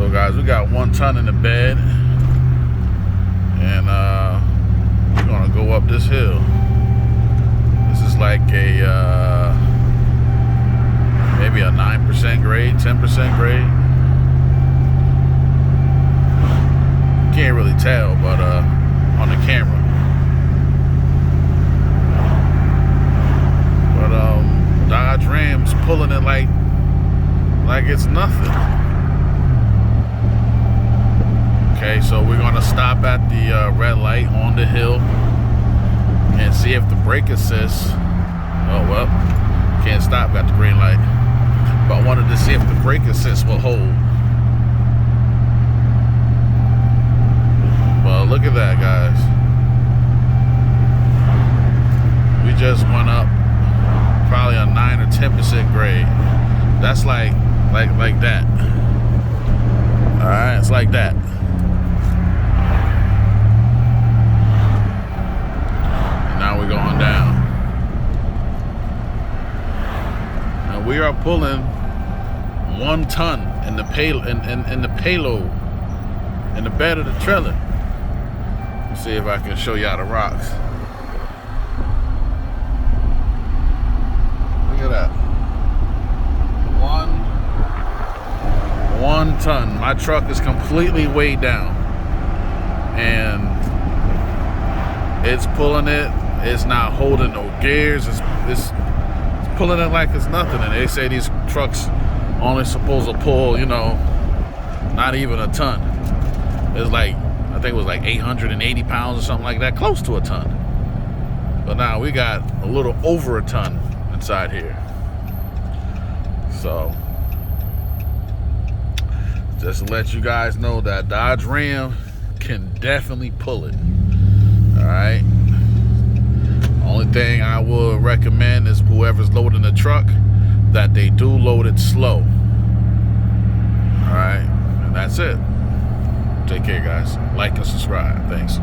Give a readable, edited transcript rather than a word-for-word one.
So guys, we got 1 ton in the bed, and we're gonna go up this hill. This is like a maybe a 9% grade, 10% grade. Can't really tell, but on the camera. But Dodge Ram's pulling it like it's nothing. Okay, so we're gonna stop at the red light on the hill and see if the brake assist. Oh well, can't stop at the green light. But I wanted to see if the brake assist will hold. Well, look at that, guys. We just went up probably a 9 or 10% grade. That's like that. All right, it's like that. And now we're going down. And we are pulling 1 ton in the payload in the bed of the trailer. Let's see if I can show y'all the rocks. Look at that. 1 ton. My truck is completely weighed down, and it's pulling it. It's not holding no gears. It's pulling it like it's nothing. And they say these trucks only supposed to pull, not even a ton. It's like, I think it was like 880 pounds or something like that, close to a ton. But now we got a little over a ton inside here. So just to let you guys know that Dodge Ram can definitely pull it. All right. Only thing I would recommend is whoever's loading the truck, that they do load it slow. All right. And that's it. Take care, guys. Like and subscribe. Thanks.